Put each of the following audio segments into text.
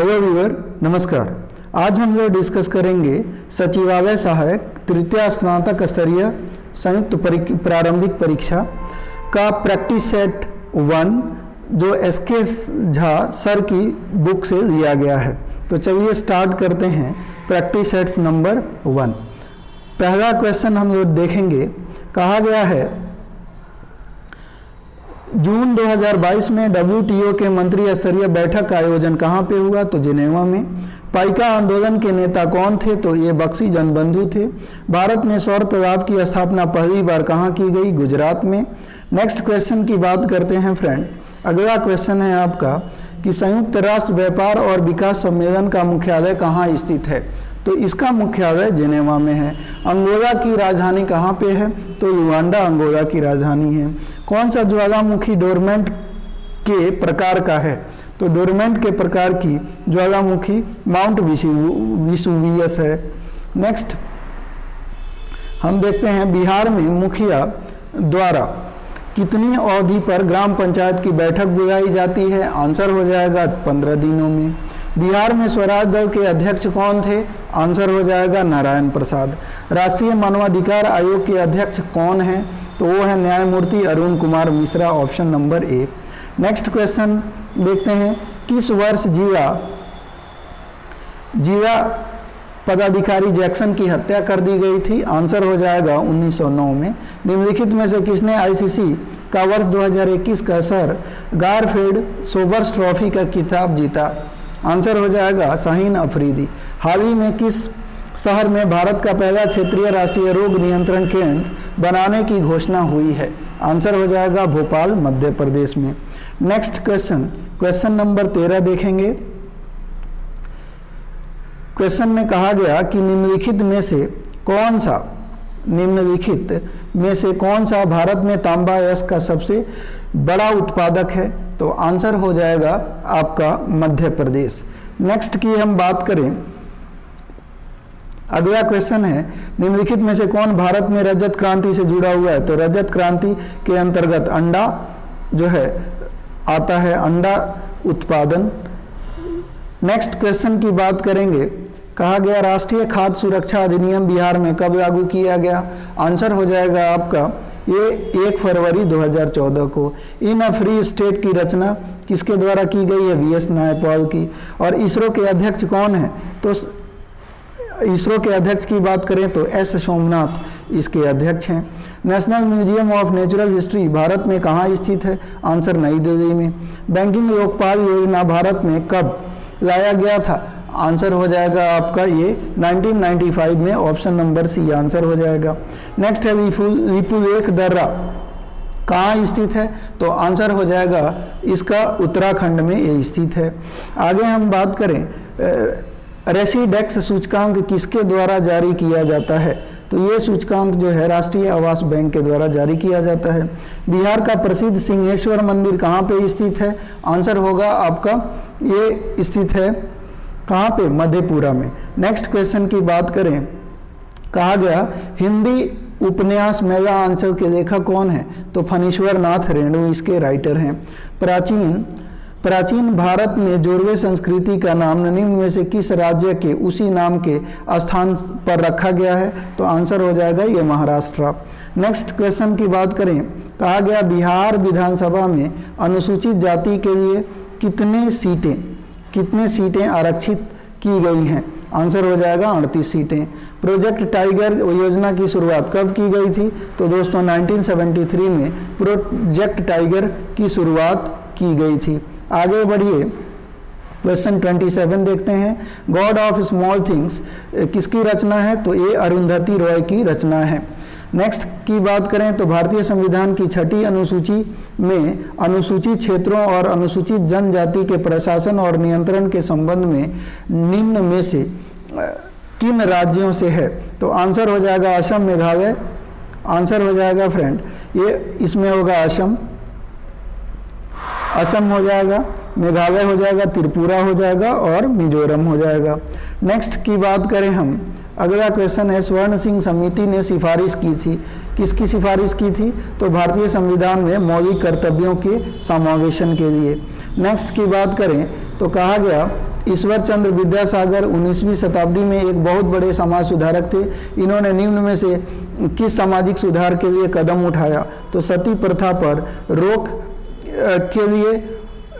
Hello viewer, नमस्कार। आज हम लोग डिस्कस करेंगे सचिवालय सहायक तृतीय स्नातक स्तरीय संयुक्त प्रारंभिक परीक्षा का प्रैक्टिस सेट 1 जो एसके झा सर की बुक से लिया गया है। तो चलिए स्टार्ट करते हैं प्रैक्टिस सेट्स नंबर 1। पहला क्वेश्चन हम लोग देखेंगे। कहा गया है जून 2022 में WTO के मंत्री स्तरीय बैठक का आयोजन कहाँ पे हुआ? तो जिनेवा में। पाइका आंदोलन के नेता कौन थे? तो ये बख्शी जनबंधु थे। भारत में सौर तालाब की स्थापना पहली बार कहाँ की गई? गुजरात में। नेक्स्ट क्वेश्चन की बात करते हैं फ्रेंड। अगला क्वेश्चन है आपका कि संयुक्त राष्ट्र व्यापार और विकास सम्मेलन का मुख्यालय कहाँ स्थित है? तो इसका मुख्यालय जिनेवा में है। अंगोला की राजधानी कहाँ पे है? तो युगांडा अंगोला की राजधानी है। कौन सा ज्वालामुखी डोरमेंट के प्रकार का है? तो डोरमेंट के प्रकार की ज्वालामुखी माउंट विसुवियस है। नेक्स्ट हम देखते हैं बिहार में मुखिया द्वारा कितनी अवधि पर ग्राम पंचायत की बैठक बुलाई जाती है? आंसर हो जाएगा 15 दिनों में। बिहार में स्वराज दल के अध्यक्ष कौन थे? आंसर हो जाएगा नारायण प्रसाद। राष्ट्रीय मानवाधिकार आयोग के अध्यक्ष कौन हैं? तो वो है न्यायमूर्ति Arun Kumar Mishra, option number A. Next question देखते हैं। किस वर्ष जिला पदाधिकारी जैक्सन की हत्या कर दी गई थी? आंसर हो जाएगा 1909 में। निम्नलिखित में से किसने आईसीसी का वर्ष 2021 का सर गारफील्ड सोबर्स ट्रॉफी का खिताब जीता? आंसर हो जाएगा शाहीन अफरीदी। हाल ही में किस शहर में भारत का पहला क्षेत्रीय राष्ट्रीय रोग नियंत्रण केंद्र बनाने की घोषणा हुई है? आंसर हो जाएगा भोपाल, मध्य प्रदेश में। नेक्स्ट क्वेश्चन नंबर 13 देखेंगे। क्वेश्चन में कहा गया कि निम्नलिखित में से कौन सा भारत में तांबा अयस्क का सबसे बड़ा उत्पादक है? तो आंसर हो जाएगा आपका मध्य प्रदेश। नेक्स्ट की हम बात करें। अगला क्वेश्चन है निम्नलिखित में से कौन भारत में रजत क्रांति से जुड़ा हुआ है? तो रजत क्रांति के अंतर्गत अंडा जो है आता है, अंडा उत्पादन। नेक्स्ट क्वेश्चन की बात करेंगे। कहा गया राष्ट्रीय खाद्य सुरक्षा अधिनियम बिहार में कब लागू किया गया? आंसर हो जाएगा आपका ये 1 फरवरी 2014 को। इन अ फ्री स्टेट की रचना किसके द्वारा की गई है? VS नायपॉल की। और इसरो के अध्यक्ष कौन है? तो इसरो के अध्यक्ष की बात करें तो S सोमनाथ इसके अध्यक्ष हैं। National museum of natural history Bharat में कहाँ स्थित है? आंसर नई दिल्ली में। बैंकिंग लोकपाल योजना भारत में कब लाया गया था? आंसर हो जाएगा आपका ये 1995 में, ऑप्शन नंबर सी आंसर हो जाएगा। नेक्स्ट है लिपुलेख दर्रा कहाँ स्थित है? तो आंसर हो जाएगा इसका उत्तराखंड में ये स्थित है। आगे हम बात करें रेसिडेक्स सूचकांक किसके द्वारा जारी किया जाता है? तो ये सूचकांक जो है राष्ट्रीय आवास बैंक के द्वारा जारी किया जाता है। बिहार का प्रसिद्ध सिंहेश्वर मंदिर कहाँ पे स्थित है? आंसर होगा आपका ये स्थित है कहाँ पे? मधेपुरा में। नेक्स्ट क्वेश्चन की बात करें। कहा गया हिंदी उपन्यास मेगा अंचल के लेखक कौन है? तो फणीश्वर नाथ रेणु इसके राइटर हैं। प्राचीन भारत में जोरवे संस्कृति का नाम निम्न में से किस राज्य के उसी नाम के स्थान पर रखा गया है? तो आंसर हो जाएगा ये महाराष्ट्र। नेक्स्ट क्वेश्चन की बात करें। कहा गया बिहार विधानसभा में अनुसूचित जाति के लिए कितने सीटें आरक्षित की गई हैं? आंसर हो जाएगा 38 सीटें। प्रोजेक्ट टाइगर योजना की शुरुआत कब की गई थी? तो दोस्तों 1973 में प्रोजेक्ट टाइगर की शुरुआत की गई थी। आगे बढ़िए क्वेश्चन 27 देखते हैं। गॉड ऑफ स्मॉल थिंग्स किसकी रचना है? तो ये अरुंधति रॉय की रचना है। नेक्स्ट की बात करें तो भारतीय संविधान की 6ठी अनुसूची में अनुसूचित क्षेत्रों और अनुसूचित जनजाति के प्रशासन और नियंत्रण के संबंध में निम्न में से किन राज्यों से है? तो आंसर हो जाएगा असम, मेघालय। आंसर हो जाएगा फ्रेंड ये इसमें होगा असम हो जाएगा, मेघालय हो जाएगा, त्रिपुरा हो जाएगा और मिजोरम हो जाएगा। नेक्स्ट की बात करें हम। अगला क्वेश्चन है स्वर्ण सिंह समिति ने सिफारिश की थी, किसकी सिफारिश की थी? तो भारतीय संविधान में मौलिक कर्तव्यों के समावेशन के लिए। नेक्स्ट की बात करें तो कहा गया ईश्वर चंद्र विद्यासागर 19वीं शताब्दी में एक बहुत बड़े समाज सुधारक थे। इन्होंने निम्न में से किस सामाजिक सुधार के लिए कदम उठाया? तो सती प्रथा पर रोक के लिए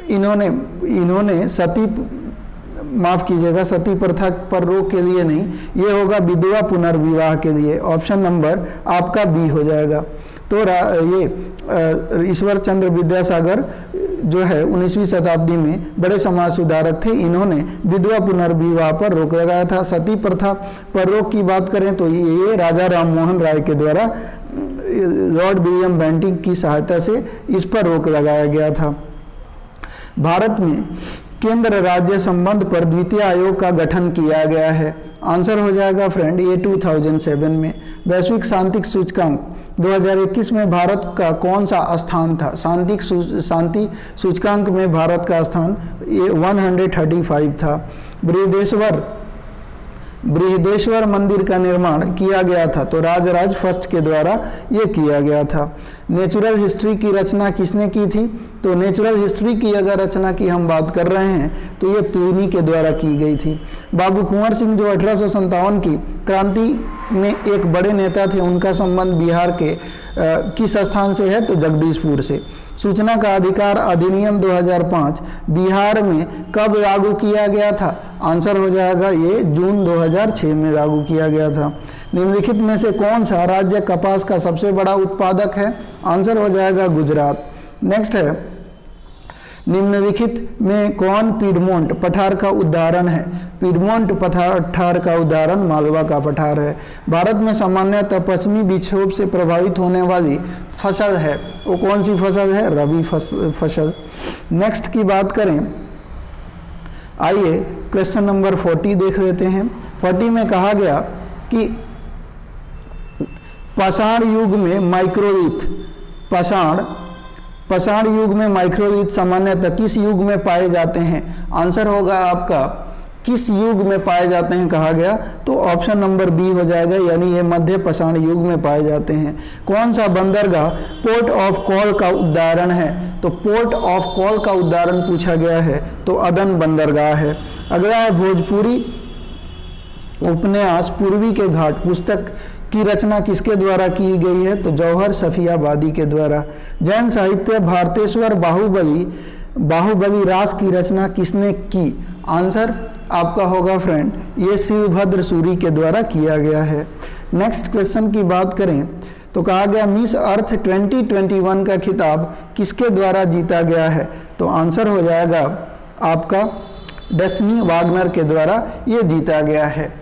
इन्होंने सती प्रथा पर रोक के लिए नहीं, ये होगा विधवा पुनर्विवाह के लिए। ऑप्शन नंबर आपका बी हो जाएगा। तो ये ईश्वर चंद्र विद्यासागर जो है 19वीं शताब्दी में बड़े समाज सुधारक थे। इन्होंने विधवा पुनर्विवाह पर रोक लगाया था। सती प्रथा पर रोक की बात करें तो ये राजा राम मोहन राय के द्वारा लॉर्ड विलियम बेंटिंक की सहायता से इस पर रोक लगाया गया था। भारत में केंद्र राज्य संबंध पर द्वितीय आयोग का गठन किया गया है। आंसर हो जाएगा फ्रेंड ये 2007 में। वैश्विक शांति सूचकांक 2021 में भारत का कौन सा स्थान था? शांति सूचकांक में भारत का स्थान 135 था। बृहदेश्वर मंदिर का निर्माण किया गया था, तो राजराज फर्स्ट के द्वारा ये किया गया था। नेचुरल हिस्ट्री की रचना किसने की थी? तो नेचुरल हिस्ट्री की अगर रचना की हम बात कर रहे हैं तो ये प्लिनी के द्वारा की गई थी। बाबू कुंवर सिंह जो 1857 की क्रांति में एक बड़े नेता थे, उनका संबंध बिहार के किस स्थान से है? तो जगदीशपुर से। सूचना का अधिकार अधिनियम 2005 बिहार में कब लागू किया गया था? आंसर हो जाएगा ये जून 2006 में लागू किया गया था। निम्नलिखित में से कौन सा राज्य कपास का सबसे बड़ा उत्पादक है? आंसर हो जाएगा गुजरात। नेक्स्ट है, निम्नलिखित में कौन पीडमोंट पठार का उदाहरण है? पीडमोंट पठार का उदाहरण मालवा का पठार है। भारत में सामान्यतः पश्चिमी विक्षोभ से प्रभावित होने वाली फसल है, वो कौन सी फसल है? रबी फसल। नेक्स्ट की बात करें, आइए क्वेश्चन नंबर 40 देख लेते हैं। 40 में कहा गया कि पाषाण युग में माइक्रोलिथ पाषाण युग में माइक्रोलिथ सामान्यतः किस युग में पाए जाते हैं? आंसर होगा आपका किस युग में पाए जाते हैं कहा गया, तो ऑप्शन नंबर बी हो जाएगा, यानी ये मध्य पाषाण युग में पाए जाते हैं। कौन सा बंदरगाह पोर्ट ऑफ कॉल का उदाहरण है? तो पोर्ट ऑफ कॉल का उदाहरण पूछा गया है तो अदन बंदरगाह है। अगला है भोजपुरी उपन्यास पूर्वी के घाट पुस्तक की रचना किसके द्वारा की गई है? तो जौहर सफियाबादी के द्वारा। जैन साहित्य भारतेश्वर बाहुबली रास की रचना किसने की? आंसर आपका होगा फ्रेंड ये शिवभद्र सूरी के द्वारा किया गया है। नेक्स्ट क्वेश्चन की बात करें तो कहा गया मिस अर्थ 2021 का खिताब किसके द्वारा जीता गया है? तो आंसर हो जाएगा आपका डेस्टिनी वागनर के द्वारा ये जीता गया है।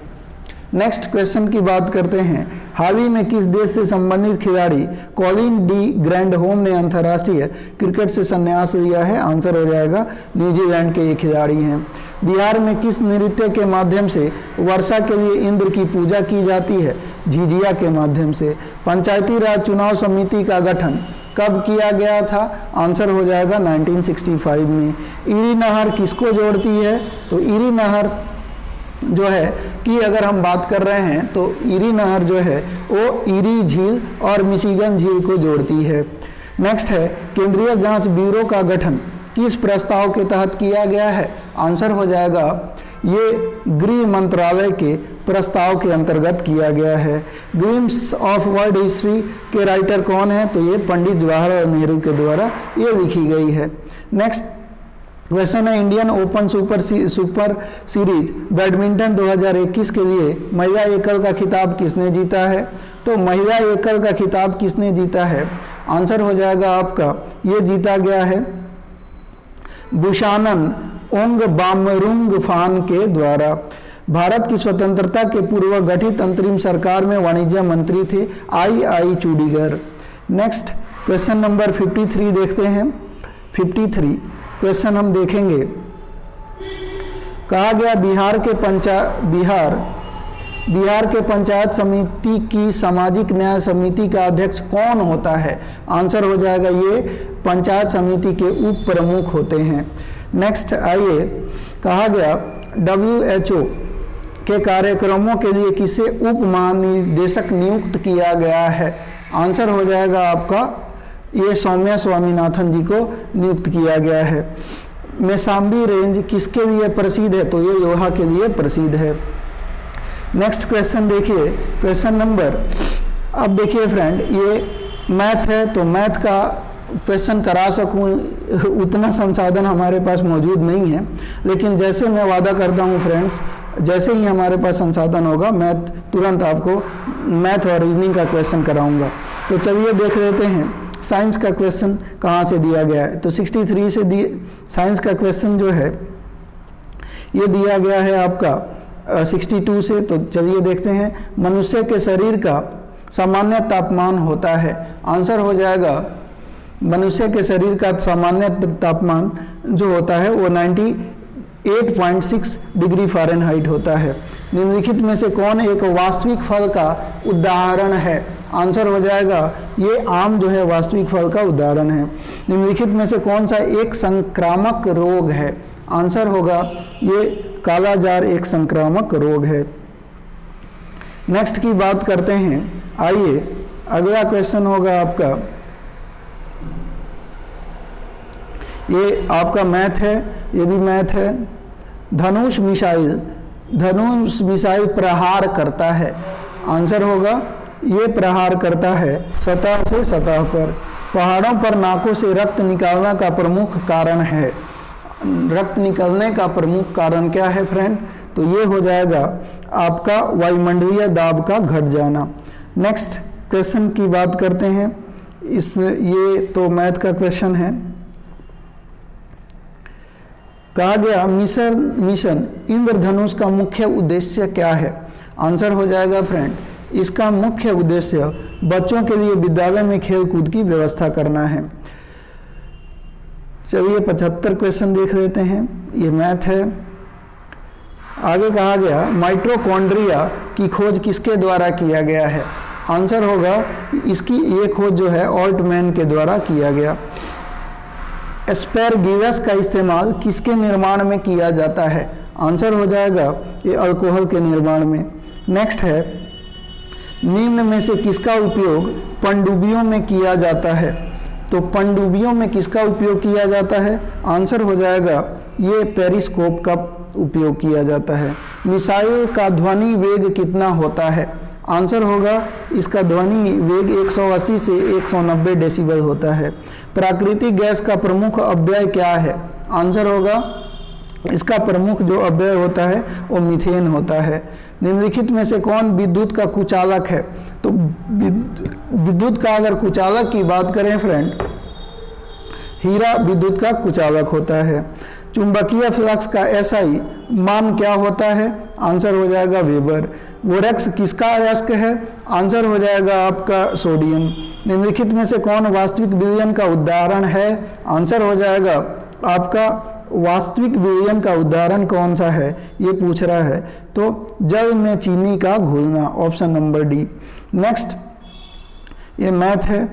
नेक्स्ट क्वेश्चन की बात करते हैं, हाल ही में किस देश से संबंधित खिलाड़ी कॉलिन डी ग्रैंडहोम ने अंतर्राष्ट्रीय क्रिकेट से संन्यास लिया है? आंसर हो जाएगा न्यूजीलैंड के ये खिलाड़ी हैं। बिहार में किस नृत्य के माध्यम से वर्षा के लिए इंद्र की पूजा की जाती है? झिझिया के माध्यम से। पंचायती राज चुनाव समिति का गठन कब किया गया था? आंसर हो जाएगा 1965 में। इरी नहर किसको जोड़ती है? तो इरी नहर जो है कि अगर हम बात कर रहे हैं तो इरी नहर जो है वो इरी झील और मिशिगन झील को जोड़ती है। नेक्स्ट है केंद्रीय जांच ब्यूरो का गठन किस प्रस्ताव के तहत किया गया है? आंसर हो जाएगा ये गृह मंत्रालय के प्रस्ताव के अंतर्गत किया गया है। ग्लिम्स ऑफ वर्ल्ड हिस्ट्री के राइटर कौन है? तो ये पंडित जवाहरलाल नेहरू के द्वारा ये लिखी गई है। नेक्स्ट क्वेश्चन है Indian open super series badminton 2021 के लिए महिला एकल का खिताब किसने जीता है? तो महिला एकल का खिताब किसने जीता है? आंसर हो जाएगा आपका ये जीता गया है बुशानन ओंगबामरुंगफान के द्वारा। भारत की स्वतंत्रता के पूर्व गठित अंतरिम सरकार में वाणिज्य मंत्री थे आई चूड़ीगर। नेक्स्ट क्वेश्चन नंबर 53 देखते हैं। 53 क्वेश्चन हम देखेंगे, कहा गया बिहार के पंचायत समिति की सामाजिक न्याय समिति का अध्यक्ष कौन होता है? आंसर हो जाएगा ये पंचायत समिति के उप प्रमुख होते हैं। नेक्स्ट आइए, कहा गया WHO के कार्यक्रमों के लिए किसे उप महानिदेशक नियुक्त किया गया है? आंसर हो जाएगा आपका ये सौम्या स्वामीनाथन जी को नियुक्त किया गया है। मेसाम्बी रेंज किसके लिए प्रसिद्ध है? तो ये लोहा के लिए प्रसिद्ध है। नेक्स्ट क्वेश्चन देखिए, क्वेश्चन नंबर, अब देखिए फ्रेंड, ये मैथ है तो मैथ का क्वेश्चन करा सकूं उतना संसाधन हमारे पास मौजूद नहीं है, लेकिन जैसे मैं वादा करता हूं फ्रेंड्स, जैसे ही हमारे पास संसाधन होगा मैं तुरंत आपको मैथ और रीजनिंग का क्वेश्चन कराऊंगा। तो चलिए देख लेते हैं साइंस का क्वेश्चन कहाँ से दिया गया है। तो 63 से दिए साइंस का क्वेश्चन जो है ये दिया गया है आपका 62 से। तो चलिए देखते हैं, मनुष्य के शरीर का सामान्य तापमान होता है। आंसर हो जाएगा मनुष्य के शरीर का सामान्य तापमान जो होता है वो 98.6 डिग्री फ़ारेनहाइट होता है। निम्नलिखित में से कौन एक वास्तविक फल का उदाहरण है? आंसर हो जाएगा ये आम जो है वास्तविक फल का उदाहरण है। निम्नलिखित में से कौन सा एक संक्रामक रोग है? आंसर होगा ये कालाजार एक संक्रामक रोग है। नेक्स्ट की बात करते हैं, आइए अगला क्वेश्चन होगा आपका, ये आपका मैथ है, ये भी मैथ है। धनुष मिसाइल प्रहार करता है। आंसर होगा ये प्रहार करता है सतह से सतह पर। पहाड़ों पर नाकों से रक्त निकालने का प्रमुख कारण है। रक्त निकलने का प्रमुख कारण क्या है फ्रेंड? तो ये हो जाएगा आपका वायुमंडलीय दाब का घट जाना। नेक्स्ट क्वेश्चन की बात करते हैं, ये तो मैथ का क्वेश्चन है। कहा गया मिशन इंद्रधनुष का मुख्य उद्देश्य क्या है? आंसर हो जाएगा फ्रेंड इसका मुख्य उद्देश्य बच्चों के लिए विद्यालय में खेल कूद की व्यवस्था करना है। चलिए 75 क्वेश्चन देख लेते हैं, ये मैथ है। आगे कहा गया माइटोकॉन्ड्रिया की खोज किसके द्वारा किया गया है? आंसर होगा इसकी ये खोज जो है ऑल्टमैन के द्वारा किया गया। एस्पैरगिलस का इस्तेमाल किसके निर्माण में किया जाता है? आंसर हो जाएगा ये अल्कोहल के निर्माण में। नेक्स्ट है, निम्न में से किसका उपयोग पनडुब्बियों में किया जाता है? तो पनडुब्बियों में किसका उपयोग किया जाता है? आंसर हो जाएगा ये पेरिस्कोप का उपयोग किया जाता है। मिसाइल का ध्वनि वेग कितना होता है? आंसर होगा इसका ध्वनि वेग 180 से 190 डेसिबल होता है। प्राकृतिक गैस का प्रमुख अव्यय क्या है? आंसर होगा इसका प्रमुख जो अव्यय होता है वो मीथेन होता है। निम्नलिखित में से कौन विद्युत का कुचालक है? तो विद्युत का अगर कुचालक की बात करें फ्रेंड, हीरा विद्युत का कुचालक होता है। चुंबकीय फ्लक्स का एसआई मान क्या होता है? आंसर हो जाएगा वेबर। बोरेक्स किसका अयस्क है? आंसर हो जाएगा आपका सोडियम। निम्नलिखित में से कौन वास्तविक विलयन का उदाहरण है? आंसर हो जाएगा आपका वास्तविक विलयन का उदाहरण कौन सा है ये पूछ रहा है, तो जल में चीनी का घुलना, ऑप्शन नंबर डी। नेक्स्ट ये मैथ है।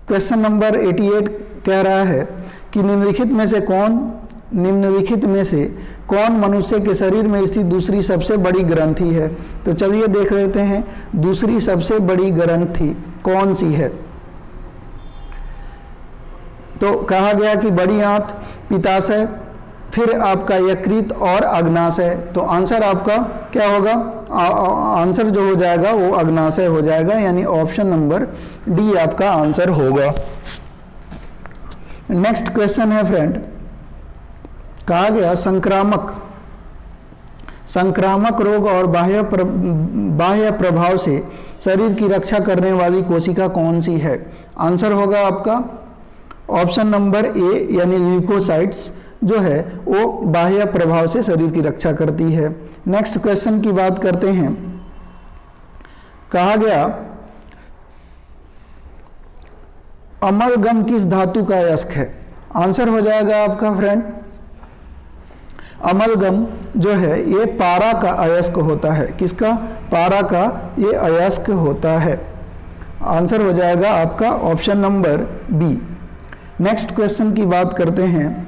क्वेश्चन नंबर 88 कह रहा है कि निम्नलिखित में से कौन मनुष्य के शरीर में स्थित दूसरी सबसे बड़ी ग्रंथि है? तो चलिए देख लेते हैं दूसरी सबसे बड़ी ग्रंथि कौन सी है। तो कहा गया कि बड़ी आंत, पित्ताशय, फिर आपका यकृत और अग्नाशय। तो आंसर आपका क्या होगा? आंसर जो हो जाएगा वो अग्नाशय हो जाएगा, यानी ऑप्शन नंबर डी आपका आंसर होगा। नेक्स्ट क्वेश्चन है फ्रेंड, कहा गया संक्रामक रोग और बाह्य प्रभाव से शरीर की रक्षा करने वाली कोशिका कौन सी है? आंसर होगा आपका ऑप्शन नंबर ए, यानी ल्यूकोसाइट्स जो है वो बाह्य प्रभाव से शरीर की रक्षा करती है। नेक्स्ट क्वेश्चन की बात करते हैं। कहा गया अमलगम किस धातु का अयस्क है? आंसर हो जाएगा आपका फ्रेंड अमलगम जो है ये पारा का अयस्क होता है। किसका? पारा का ये अयस्क होता है। आंसर हो जाएगा आपका option number B. Next question की बात करते हैं।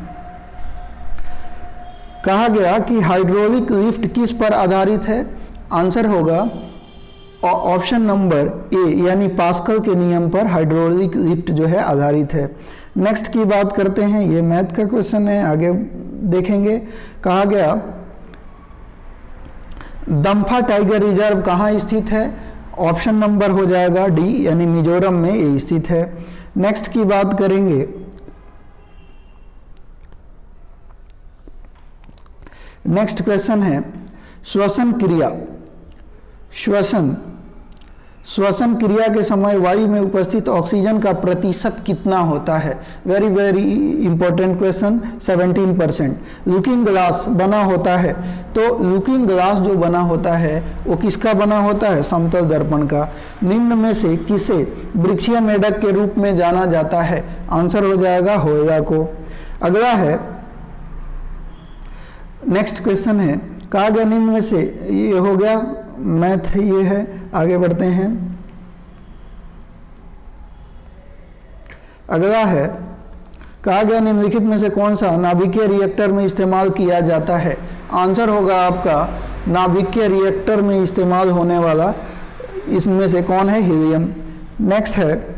कहा गया कि हाइड्रोलिक लिफ्ट किस पर आधारित है? आंसर होगा ऑप्शन नंबर ए, यानी पास्कल के नियम पर हाइड्रोलिक लिफ्ट जो है आधारित है। नेक्स्ट की बात करते हैं, ये मैथ का क्वेश्चन है, आगे देखेंगे। कहा गया दम्फा टाइगर रिजर्व कहाँ स्थित है? ऑप्शन नंबर हो जाएगा डी, यानी मिजोरम में ये स्थित है। नेक्स्ट की बात करेंगे, नेक्स्ट क्वेश्चन है श्वसन क्रिया। श्वसन क्रिया के समय वायु में उपस्थित ऑक्सीजन का प्रतिशत कितना होता है? Very very important question. 17%। Looking glass बना होता है, तो लुकिंग ग्लास जो बना होता है वो किसका बना होता है? समतल दर्पण का। निम्न में से किसे वृक्षीय मेढक के रूप में जाना जाता है? आंसर हो जाएगा होएगा को। अगला है, नेक्स्ट क्वेश्चन है, कहा गया निम्न में से, ये हो गया मैथ, ये है। आगे बढ़ते हैं। अगला है, कहा गया निम्नलिखित में से कौन सा नाभिकीय रिएक्टर में इस्तेमाल किया जाता है? आंसर होगा आपका नाभिकीय रिएक्टर में इस्तेमाल होने वाला इसमें से कौन है? हीलियम। नेक्स्ट है,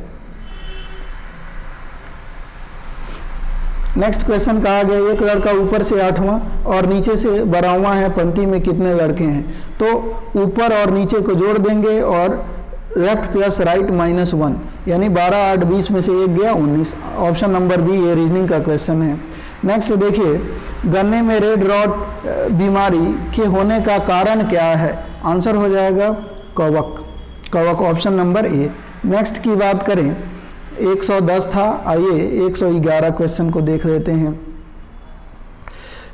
नेक्स्ट क्वेश्चन कहा गया एक लड़का ऊपर से 8वां और नीचे से 12वां है, पंक्ति में कितने लड़के हैं? तो ऊपर और नीचे को जोड़ देंगे और लेफ्ट प्लस राइट -1, यानी 12, 8, 20 में से एक गया 19। ऑप्शन नंबर बी, ये रीजनिंग का क्वेश्चन है। नेक्स्ट देखिए, गन्ने में रेड रॉट बीमारी के होने का कारण क्या है? आंसर हो जाएगा कवक, ऑप्शन नंबर ए। नेक्स्ट की बात करें, 110 था, आइए 111 क्वेश्चन को देख लेते हैं।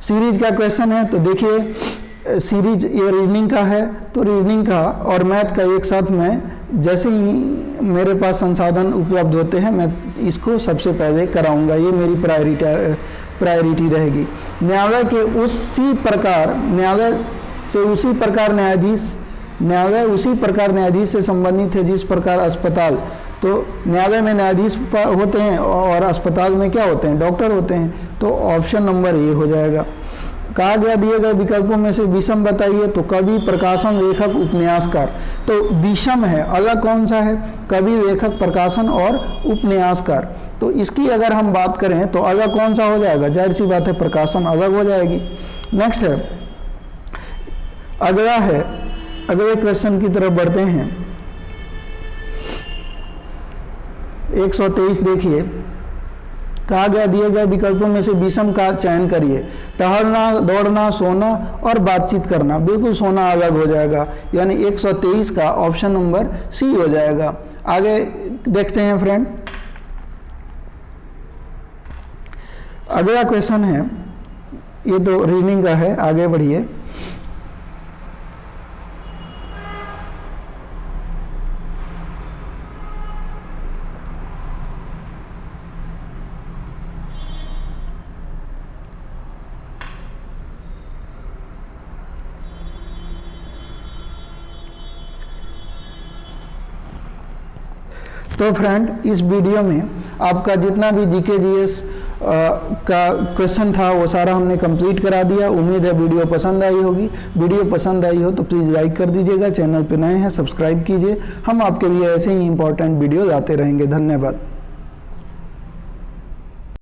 सीरीज का क्वेश्चन है, तो देखिए सीरीज ये रीजनिंग का है, तो रीजनिंग का और मैथ का एक साथ मैं जैसे ही मेरे पास संसाधन उपलब्ध होते हैं मैं इसको सबसे पहले कराऊंगा, ये मेरी प्रायोरिटी रहेगी। न्यायालय के उसी प्रकार न्यायाधीश से संबंधित है जिस प्रकार अस्पताल, तो न्यायालय में न्यायाधीश होते हैं और अस्पताल में क्या होते हैं? डॉक्टर होते हैं। तो ऑप्शन नंबर ए हो जाएगा। कहा गया दिए गए विकल्पों में से विषम बताइए, तो कवि, प्रकाशन, लेखक, उपन्यासकार। तो विषम है, अलग कौन सा है? कवि, लेखक, प्रकाशन और उपन्यासकार। तो इसकी अगर हम बात करें तो अलग कौन सा हो जाएगा? जाहिर सी बात है प्रकाशन अलग हो जाएगी। नेक्स्ट है, अगला है, अगले क्वेश्चन की तरफ बढ़ते हैं। 123 देखिए, कहा गया दिए गए विकल्पों में से विषम का चयन करिए। टहलना, दौड़ना, सोना और बातचीत करना। बिल्कुल सोना अलग हो जाएगा, यानी 123 का ऑप्शन नंबर सी हो जाएगा। आगे देखते हैं फ्रेंड, अगला क्वेश्चन है, ये तो रीजनिंग का है, आगे बढ़िए। तो फ्रेंड, इस वीडियो में आपका जितना भी जीके जीएस का क्वेश्चन था वो सारा हमने कंप्लीट करा दिया। उम्मीद है वीडियो पसंद आई होगी। वीडियो पसंद आई हो तो प्लीज़ लाइक कर दीजिएगा, चैनल पे नए हैं सब्सक्राइब कीजिए। हम आपके लिए ऐसे ही इंपॉर्टेंट वीडियो लाते रहेंगे। धन्यवाद।